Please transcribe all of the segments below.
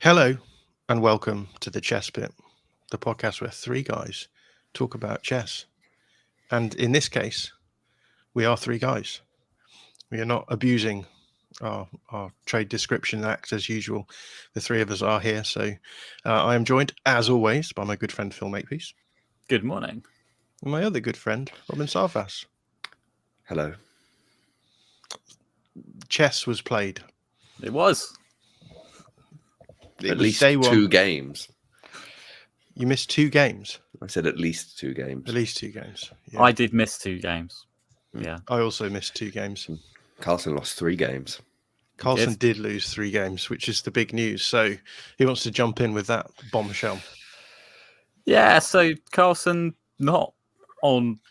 Hello and welcome to the Chess Pit, the podcast where three guys talk about chess. And in this case, we are three guys. We are not abusing our trade description act as usual. The three of us are here. So I am joined, as always, by my good friend Phil Makepeace. Good morning. And my other good friend, Robin Sarfas. Hello. Chess was played. It was. At least two games. You missed two games? I said at least two games. At least two games. Yeah. I did miss two games. Yeah. I also missed two games. Carlson lost 3 games. Carlson did lose 3 games, which is the big news. So he wants to jump in with that bombshell. Yeah, so Carlson not on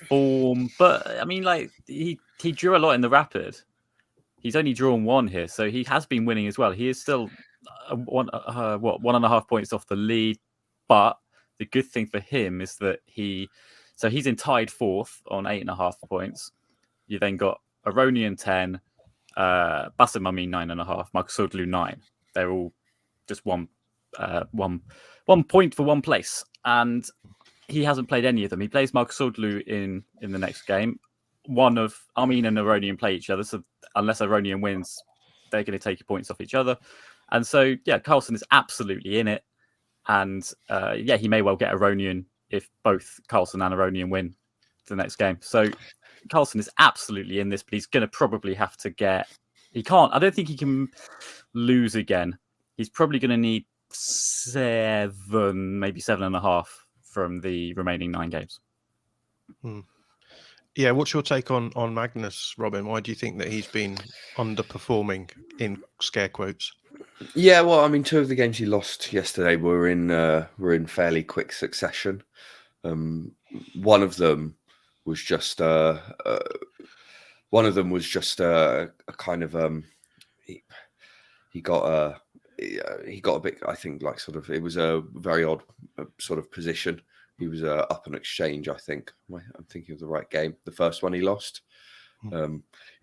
form, but I mean, like he drew a lot in the Rapid. He's only drawn 1 here, so he has been winning as well. He is still 1.5 points off the lead, but the good thing for him is that he's in tied 4th on 8.5 points. You then got Aronian 10, Basamami 9.5, Magsudlu 9. They're all just one point for one place, and he hasn't played any of them. He plays Magsudlu in the next game. One of Armin and Aronian play each other, so unless Aronian wins, they're going to take points off each other. And so, yeah, Carlson is absolutely in it. And, he may well get Aronian if both Carlson and Aronian win the next game. So Carlson is absolutely in this, but he's going to probably have to I don't think he can lose again. He's probably going to need 7, maybe 7.5 from the remaining 9 games. Yeah, what's your take on Magnus, Robin? Why do you think that he's been underperforming in scare quotes? Yeah, well, I mean, 2 of the games he lost yesterday were in fairly quick succession. One of them was just a kind of he got a bit, I think, like sort of, it was a very odd sort of position. He was up an exchange, I think. I'm thinking of the right game. The first one he lost. He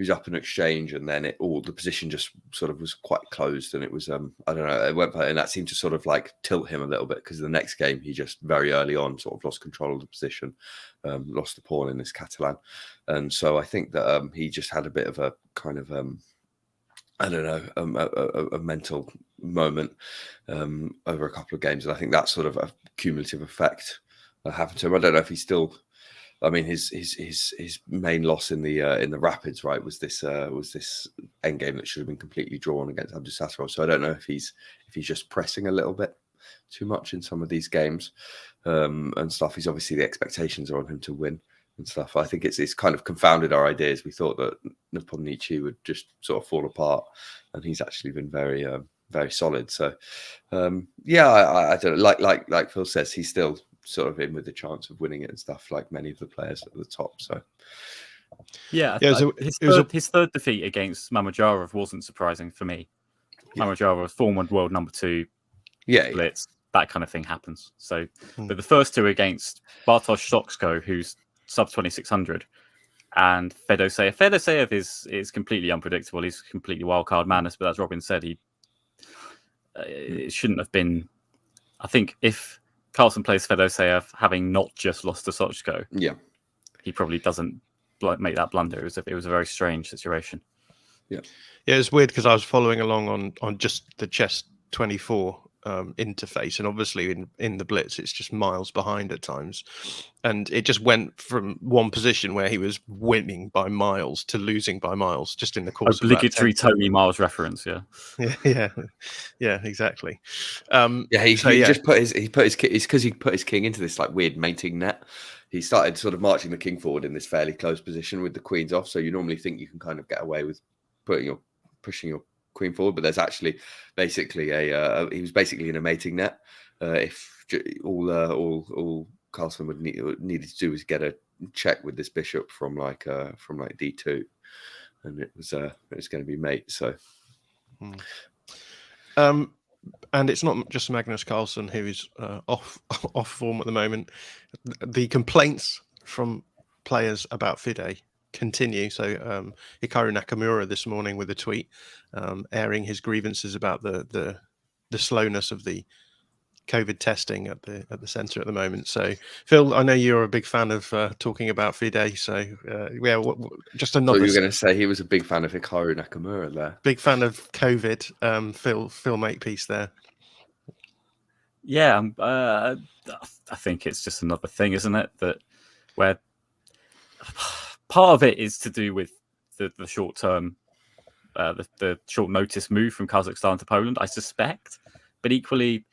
was up an exchange, and then the position just sort of was quite closed, and it was I don't know. It went, and that seemed to sort of like tilt him a little bit, because the next game he just very early on sort of lost control of the position, lost the pawn in this Catalan, and so I think that he just had a bit of a kind of I don't know, a mental moment over a couple of games, and I think that's sort of a cumulative effect happened to him. I don't know if he's still. I mean, his main loss in the Rapids, right, was this end game that should have been completely drawn against Abdusatterov. So I don't know if he's just pressing a little bit too much in some of these games and stuff. He's obviously, the expectations are on him to win and stuff. I think it's kind of confounded our ideas. We thought that Nepomniachtchi would just sort of fall apart, and he's actually been very very solid. So I don't know. Like Phil says, he's still sort of in with the chance of winning it and stuff, like many of the players at the top. So his third defeat against Mamedyarov wasn't surprising for me. Mamedyarov, former world number 2, Blitz, that kind of thing happens. So but the first 2 against Bartosz Soksko, who's sub 2600, and Fedoseev is completely unpredictable. He's completely wildcard madness, but as Robin said, it shouldn't have been. I think if Carlson plays Fedoseev having not just lost to Soksko, he probably doesn't make that blunder. It was a very strange situation. Yeah, it's weird because I was following along on just the Chess 24 interface, and obviously in the Blitz it's just miles behind at times, and it just went from one position where he was winning by miles to losing by miles just in the course obligatory of Tony Miles reference. yeah, exactly. He put his king into this like weird mating net. He started sort of marching the king forward in this fairly close position with the queens off, so you normally think you can kind of get away with pushing your queen forward, but there's actually basically he was basically in a mating net. If all Carlson needed to do was get a check with this bishop from d2, and it was going to be mate. So and it's not just Magnus Carlsen who is off form at the moment. The complaints from players about FIDE continue. So Hikaru Nakamura this morning with a tweet airing his grievances about the the slowness of the COVID testing at the centre at the moment. So, Phil, I know you're a big fan of talking about FIDE. So, just So another you're going to say he was a big fan of Hikaru Nakamura there. big fan of COVID. Phil Makepeace there. Yeah, I think it's just another thing, isn't it? That where part of it is to do with the short term, the short notice move from Kazakhstan to Poland, I suspect. But equally,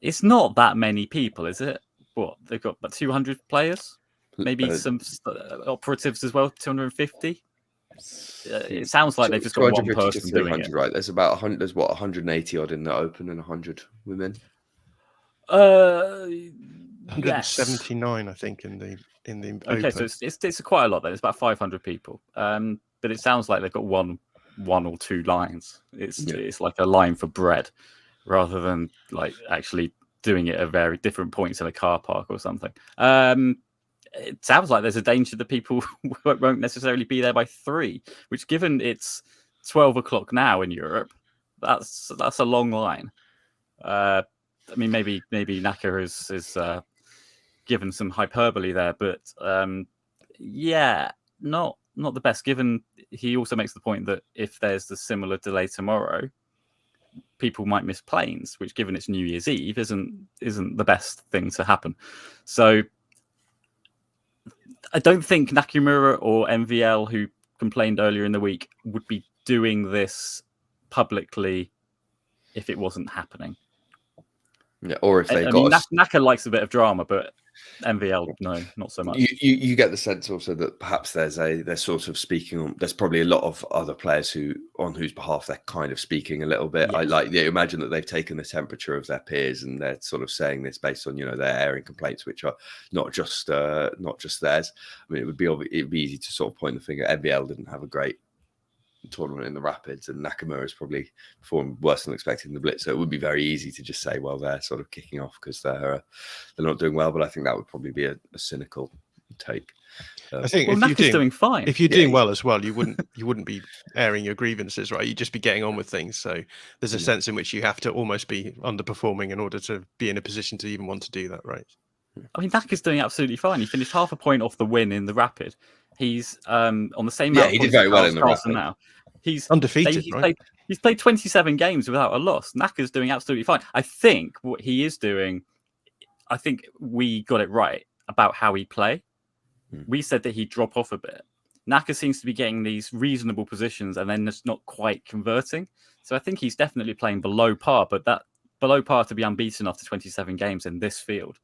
it's not that many people, is it? What, they've got about 200 players, maybe some operatives as well, 250. It sounds like they've just got one person doing it. Right? There's about 100. There's 180 odd in the Open and 100 women. 179, I think, in the okay, Open. so it's quite a lot. Then it's about 500 people. But it sounds like they've got one or two lines. It's like a line for bread, rather than like actually doing it at very different points in a car park or something. It sounds like there's a danger that people won't necessarily be there by 3, which, given it's 12 o'clock now in Europe, that's a long line. I mean, maybe Naka is given some hyperbole there, but not the best. Given he also makes the point that if there's the similar delay tomorrow, people might miss planes, which, given it's New Year's Eve, isn't the best thing to happen. So I don't think Nakamura or MVL, who complained earlier in the week, would be doing this publicly if it wasn't happening. Yeah, or if they Naka likes a bit of drama, but MVL, no, not so much. You get the sense also that perhaps they're sort of speaking on. There's probably a lot of other players on whose behalf they're kind of speaking a little bit. Yes. I imagine that they've taken the temperature of their peers and they're sort of saying this based on they're airing complaints which are not just theirs. I mean, it'd be easy to sort of point the finger. MVL didn't have a great tournament in the Rapids, and Nakamura has probably performed worse than expected in the Blitz, so it would be very easy to just say, well, they're sort of kicking off because they're not doing well. But I think that would probably be a cynical take. I think Naka's doing fine. If you're doing well as well, you wouldn't be airing your grievances, right? You'd just be getting on with things. So there's a sense in which you have to almost be underperforming in order to be in a position to even want to do that, right? I mean, Naka's doing absolutely fine. He finished half a point off the win in the Rapid. He's on the same amount. Yeah, he did very well in the Rapid. Now he's undefeated. He's played 27 games without a loss. Naka's doing absolutely fine. I think what he is doing, I think we got it right about how he play. We said that he'd drop off a bit. Naka seems to be getting these reasonable positions and then just not quite converting. So I think he's definitely playing below par, but that below par to be unbeaten after 27 games in this field,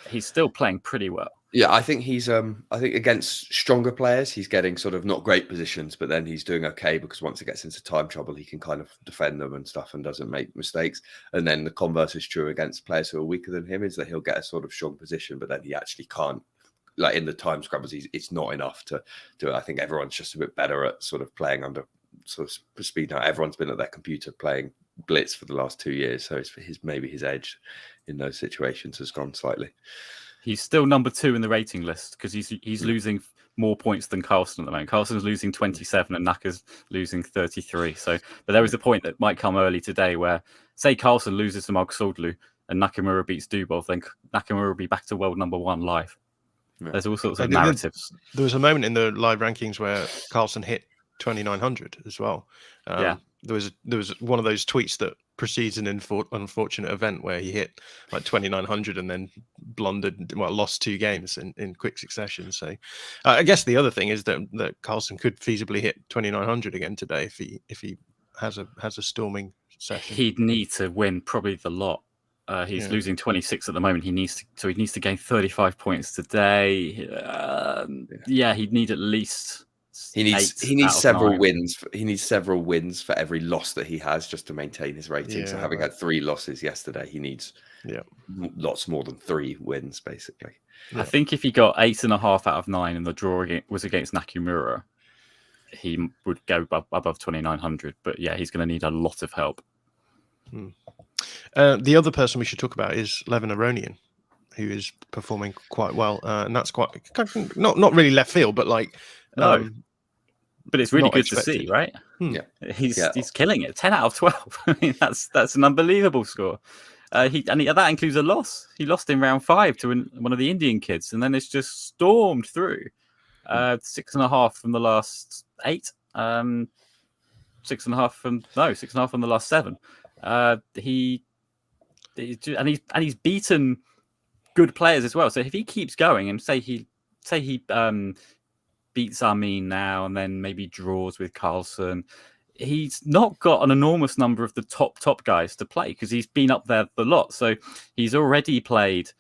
he's still playing pretty well. Yeah, I think he's I think against stronger players, he's getting sort of not great positions, but then he's doing okay because once it gets into time trouble, he can kind of defend them and stuff and doesn't make mistakes. And then the converse is true against players who are weaker than him, is that he'll get a sort of strong position, but then he actually can't. Like in the time scrubbles, it's not enough to do it. I think everyone's just a bit better at sort of playing under sort of speed now. Everyone's been at their computer playing Blitz for the last 2 years, so it's maybe his edge in those situations has gone slightly. He's still number 2 in the rating list because he's losing more points than Carlsen at the moment. Carlsen's losing 27 and Naka's losing 33. So, but there is a point that might come early today where, say, Carlsen loses to Marksoglu and Nakamura beats Dubov, then Nakamura will be back to world number 1 live. Yeah. There's all sorts of narratives. There was a moment in the live rankings where Carlsen hit 2900 as well. There was one of those tweets that precedes an unfortunate event where he hit like 2900 and then blundered, lost 2 games in quick succession. So I guess the other thing is that Carlsen could feasibly hit 2900 again today if he has a storming session. He'd need to win probably the lot. He's losing 26 at the moment. He needs to gain 35 points today. He'd need at least. He needs several 9 wins. He needs several wins for every loss that he has just to maintain his rating. So having had 3 losses yesterday, he needs lots more than 3 wins, basically. I think if he got 8.5 out of 9 and the draw was against Nakamura, he would go above 2900. But yeah, he's going to need a lot of help. The other person we should talk about is Levon Aronian, who is performing quite well, and that's quite not really left field, but like But it's really not good expected. to see, right? Yeah. He's killing it. 10 out of 12. I mean, that's an unbelievable score. That includes a loss. He lost in round 5 to one of the Indian kids, and then it's just stormed through. 6.5 from the last 8. 6.5 from the last 7. He's beaten good players as well. So if he keeps going and say he beats Armin now and then maybe draws with Carlsen, he's not got an enormous number of the top guys to play because he's been up there a lot. So he's already played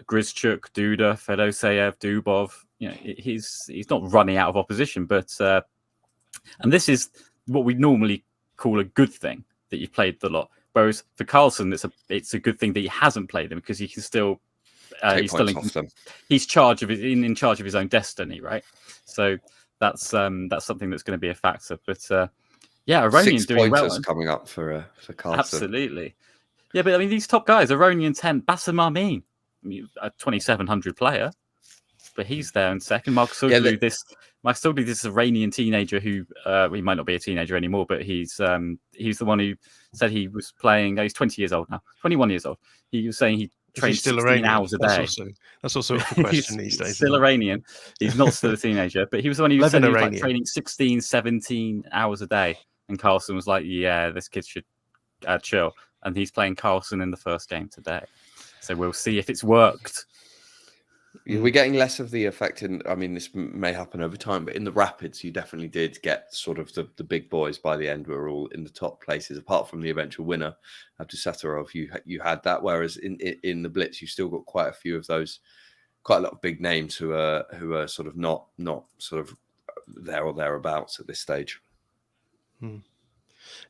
Grischuk, Duda, Fedoseev, Dubov. He's not running out of opposition, but and this is what we normally call a good thing, that you've played the lot. Whereas for Carlsen, it's a good thing that he hasn't played them, because he can still he's in charge of his own destiny, right? So that's something that's going to be a factor. But Aronian 6 doing well coming up for Carlsen. Absolutely, yeah. But I mean, these top guys: Aronian 10, Bassam Armin, a 2,700 player, but he's there in second. Mark Suglu, this Iranian teenager who he might not be a teenager anymore, but he's the one who said he was playing. He's 20 years old now, 21 years old. He was saying he trained 16 hours a day. That's also a question these days. Still Iranian. He's not still a teenager, but he was the one who said he was like training 16, 17 hours a day. And Carlsen was like, yeah, this kid should chill. And he's playing Carlsen in the first game today. So we'll see if it's worked. We're getting less of the effect this may happen over time, but in the Rapids, you definitely did get sort of the big boys by the end were all in the top places, apart from the eventual winner, Abdusattorov. You had that, whereas in the Blitz, you still got quite a few of those, quite a lot of big names who are sort of not sort of there or thereabouts at this stage.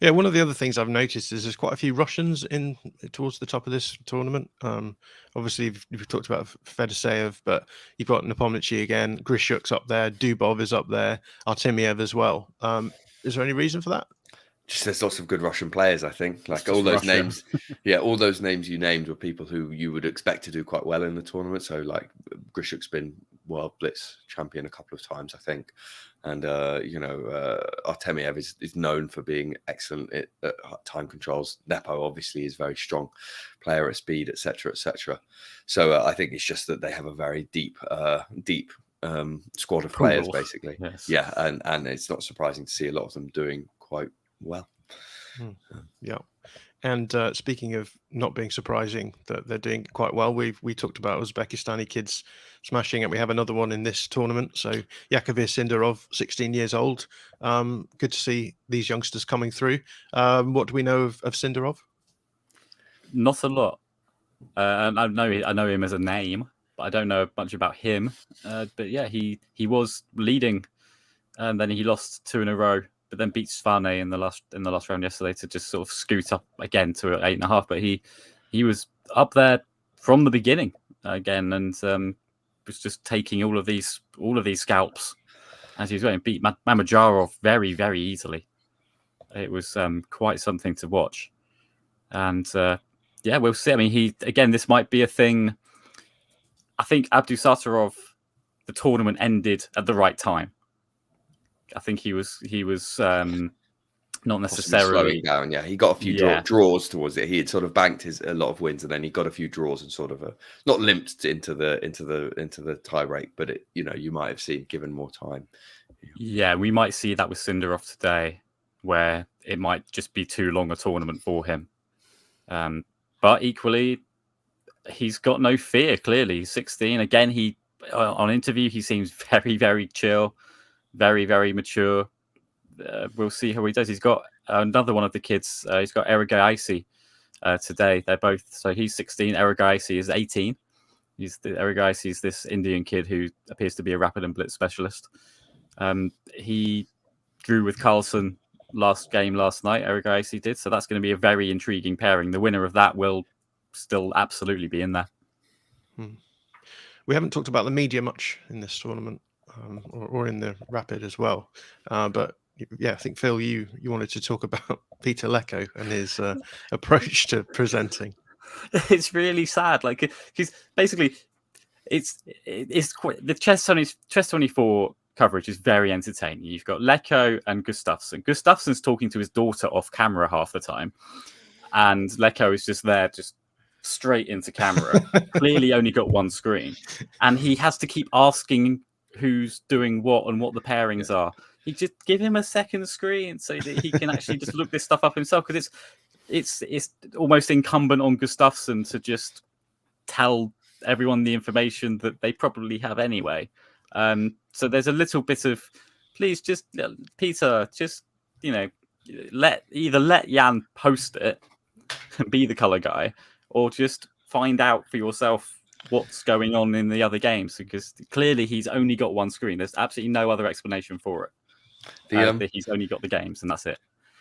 Yeah, one of the other things I've noticed is there's quite a few Russians in towards the top of this tournament. Obviously, we've talked about Fedoseev, but you've got Nepomniachtchi again. Grishuk's up there. Dubov is up there. Artemiev as well. Is there any reason for that? Just there's lots of good Russian players, I think. Like all those names, all those names you named were people who you would expect to do quite well in the tournament. So like Grishuk's been World Blitz champion a couple of times, I think. And, Artemiev is known for being excellent at time controls. Nepo obviously is a very strong player at speed, etc., etc. So I think it's just that they have a very deep squad of players, basically. Yes. Yeah, and it's not surprising to see a lot of them doing quite well. Yeah. And speaking of not being surprising that they're doing quite well, we talked about Uzbekistani kids smashing it. We have another one in this tournament. So Yakovir Sindarov, 16 years old. Good to see these youngsters coming through. What do we know of Sindarov? Not a lot. I know him as a name, but I don't know much about him. But yeah, he was leading, and then he lost 2 in a row. But then beat Svane in the last round yesterday to just sort of scoot up again to 8.5. But he was up there from the beginning again, and was just taking all of these scalps as he was going. Beat Mamajarov very, very easily. It was quite something to watch, and we'll see. I mean, this might be a thing. I think Abdusattorov, the tournament ended at the right time. I think he was not necessarily slowing down. Yeah, he got a few draws towards it. He had sort of banked a lot of wins, and then he got a few draws and sort of not limped into the tie break, but you might have seen given more time. Yeah, we might see that with Sindarov today, where it might just be too long a tournament for him. But equally, he's got no fear. Clearly, he's 16. Again, on interview he seems very, very chill. Very, very mature. We'll see how he does. He's got another one of the kids. He's got Erigaisi today. They're both. So he's 16. Erigaisi is 18. Erigaisi is this Indian kid who appears to be a rapid and blitz specialist. He drew with Carlsen last night. Erigaisi did. So that's going to be a very intriguing pairing. The winner of that will still absolutely be in there. We haven't talked about the media much in this tournament. Or in the rapid as well, but I think Phil, you wanted to talk about Peter Leko and his approach to presenting. It's really sad, like, because basically it's quite, the chess 24 coverage is very entertaining. You've got Lecco and Gustafsson. Gustafsson's talking to his daughter off camera half the time, and Lecco is just there, just straight into camera. Clearly only got one screen, and he has to keep asking who's doing what and what the pairings are. You just give him a second screen so that he can actually just look this stuff up himself, because it's almost incumbent on Gustafsson to just tell everyone the information that they probably have anyway. So there's a little bit of, please, just Peter, just let Jan post it and be the color guy, or just find out for yourself what's going on in the other games, because clearly he's only got one screen. There's absolutely no other explanation for it. That he's only got the games and that's it.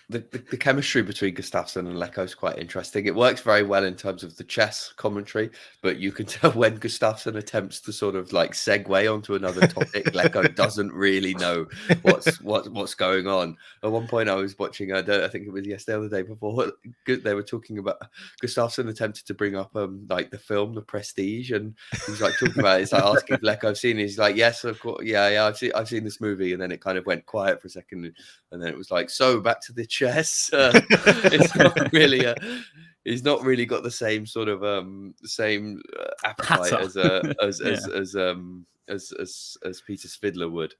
The chemistry between Gustafsson and Lecco is quite interesting. It works very well in terms of the chess commentary, but you can tell when Gustafsson attempts to sort of like segue onto another topic, Lecco doesn't really know what's going on. At one point, I was watching, I think it was yesterday or the day before, they were talking about Gustafsson attempted to bring up like the film The Prestige, and he was like talking about it. It's like asking if Lecco have seen it. He's like, yes, of course, yeah, I've seen this movie, and then it kind of went quiet for a second, and then it was like, so back to the chess. It's not really he's not really got the same sort of appetite as Peter Svidler would,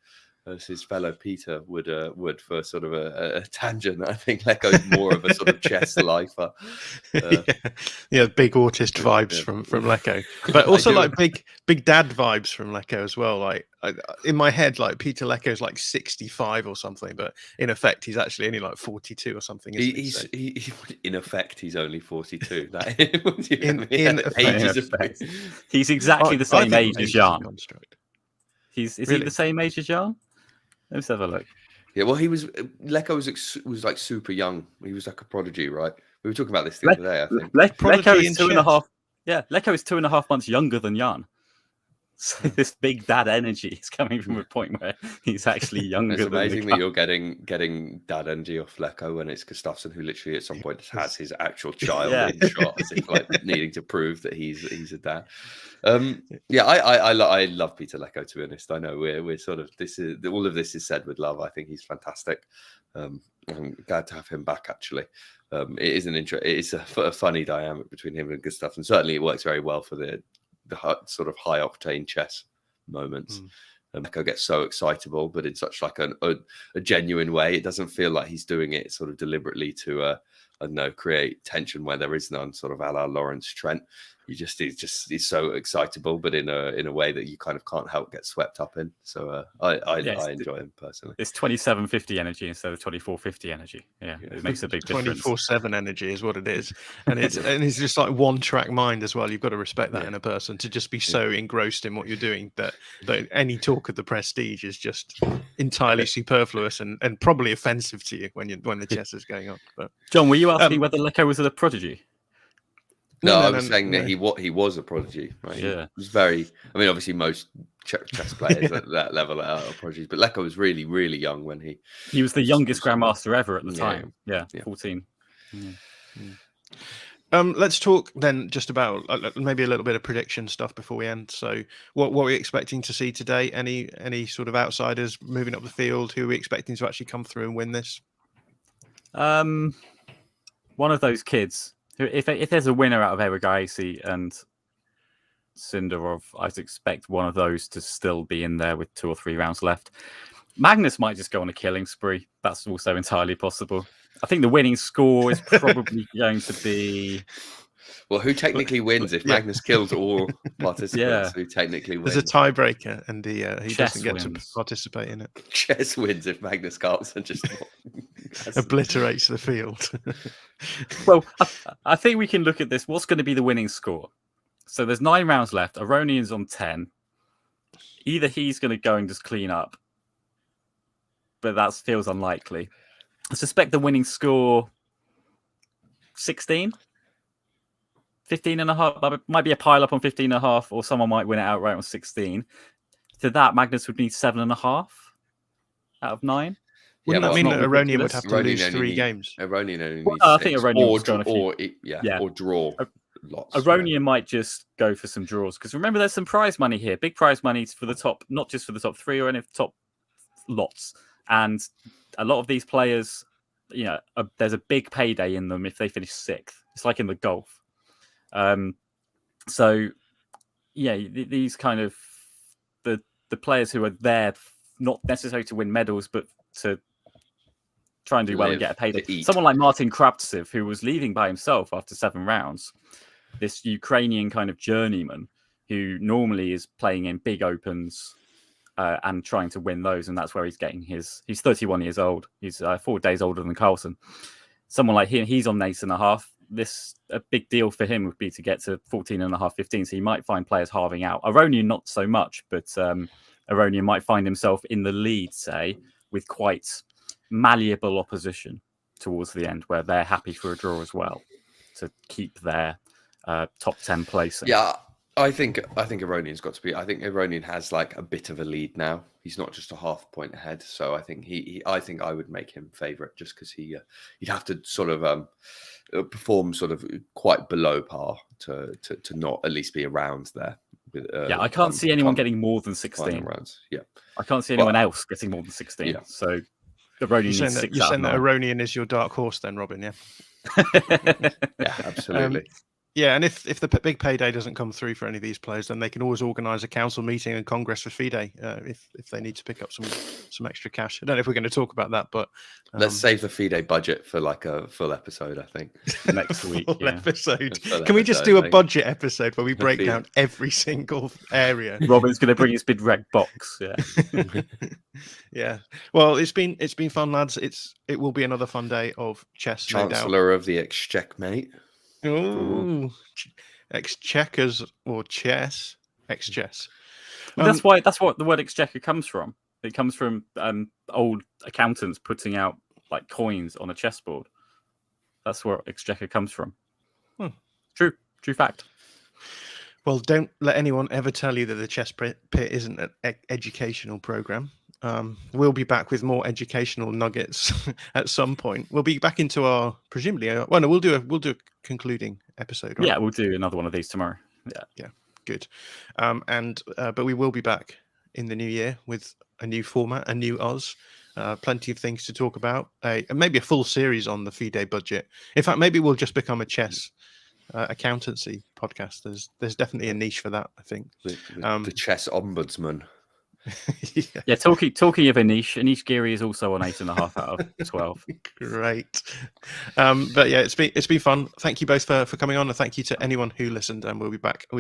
as his fellow Peter would for sort of a tangent. I think Lecco's more of a sort of chess lifer. Big autist vibes from Lecco, but also like big dad vibes from Lecco as well. Like in my head, like Peter Lecco's like 65 or something, but in effect he's actually only like 42 or something. In effect he's only 42. He's exactly the same age as Jan. Is he the same age as Jan? Let's have a look. Yeah, well, Lecco was like super young. He was like a prodigy, right? We were talking about this the other day, I think. Lecco is 2.5. Yeah, Lecco is 2.5 months younger than Jan. So this big dad energy is coming from a point where he's actually younger. It's amazing that you're getting dad energy off Lecco when it's Gustafsson, who literally at some point has his actual child in shot, as if like needing to prove that he's a dad. I love Peter Lecco, to be honest. I know we're sort of, all of this is said with love. I think he's fantastic. I'm glad to have him back, actually. It is a funny dynamic between him and Gustafsson. Certainly it works very well for the sort of high octane chess moments. Lecco gets so excitable, but in such like a genuine way. It doesn't feel like he's doing it sort of deliberately to create tension where there is none, sort of a la Lawrence Trent. He's so excitable, but in a way that you kind of can't help get swept up in. So I enjoy him personally. It's 2750 energy instead of 2450 energy. Yeah, it makes a big difference. 24/7 energy is what it is, and it's just like one track mind as well. You've got to respect that in a person, to just be so engrossed in what you're doing that any talk of the prestige is just entirely superfluous and probably offensive to you when the chess is going on. But John, were you asking whether Lecco was a prodigy? No, I was saying that he was a prodigy. Right? Yeah, he was very. I mean, obviously, most chess players at that level are prodigies, but Lecco was really, really young when he was the youngest grandmaster ever at the time. Yeah. 14. Let's talk then just about maybe a little bit of prediction stuff before we end. So, what are we expecting to see today? Any sort of outsiders moving up the field? Who are we expecting to actually come through and win this? One of those kids. If there's a winner out of Erigasi and Sindarov, I'd expect one of those to still be in there with 2 or 3 rounds left. Magnus might just go on a killing spree. That's also entirely possible. I think the winning score is probably going to be... Well, who technically wins if Magnus kills all participants? Who technically wins? There's a tiebreaker, and he doesn't get to participate in it. Chess wins if Magnus Carlsen just obliterates the field. Well, I think we can look at this. What's going to be the winning score? So there's 9 rounds left. Aronian's on 10. Either he's going to go and just clean up, but that feels unlikely. I suspect the winning score 16. 15.5, might be a pile up on 15.5, or someone might win it outright on 16. To that, Magnus would need 7.5 out of 9. Wouldn't that mean that Aronian would have to lose 3 games? Aronian only needs I think Aronian or draw. Lots. Aronian might just go for some draws, because remember, there's some prize money here, big prize money for the top, not just for the top 3 or any of the top lots. And a lot of these players, there's a big payday in them if they finish 6th. It's like in the golf. These kind of the players who are there, not necessarily to win medals, but to try and do well and get a payday. Someone like Martin Kravtsev, who was leaving by himself after 7 rounds, this Ukrainian kind of journeyman who normally is playing in big opens and trying to win those. And that's where he's getting he's 31 years old. He's 4 days older than Carlsen. Someone like him, he's on 8.5. A big deal for him would be to get to 14.5, 15. So he might find players halving out. Aronian, not so much, but Aronian might find himself in the lead, say, with quite malleable opposition towards the end, where they're happy for a draw as well to keep their top 10 placing. Yeah, I think Aronian's got to be. I think Aronian has like a bit of a lead now. He's not just a half point ahead. So I think I think I would make him favourite just because he'd have to sort of perform sort of quite below par to not at least be around there. I can't see anyone getting more than 16 rounds. Yeah, I can't see anyone else getting more than 16. Yeah. So Aronian needs 6 out of 9. You're saying that Aronian is your dark horse then, Robin? Yeah. Yeah, absolutely. Yeah, and if the big payday doesn't come through for any of these players, then they can always organise a council meeting and congress for FIDE if they need to pick up some extra cash. I don't know if we're going to talk about that, but let's save the FIDE budget for like a full episode. I think next week. Episode. Can we just do a budget episode where we break down every single area? Robin's going to bring his big red box. Yeah. Yeah. Well, it's been fun, lads. It will be another fun day of chess. Chancellor of the Exchequer, mate. Ooh, exchequers or chess, ex-chess. That's what the word exchequer comes from. It comes from old accountants putting out like coins on a chessboard. That's where exchequer comes from. True fact. Well, don't let anyone ever tell you that the Chess Pit isn't an educational program. We'll be back with more educational nuggets at some point. We'll be back into our presumably. We'll do a concluding episode. Right? Yeah, we'll do another one of these tomorrow. Yeah, good. But we will be back in the new year with a new format, a new us. Plenty of things to talk about. Maybe a full series on the FIDE budget. In fact, maybe we'll just become a chess accountancy podcast. There's definitely a niche for that. I think the chess ombudsman. Yeah, talking of Anish Giri is also on 8.5 out of 12. Great. But yeah, it's been fun. Thank you both for coming on, and thank you to anyone who listened, and we'll be back with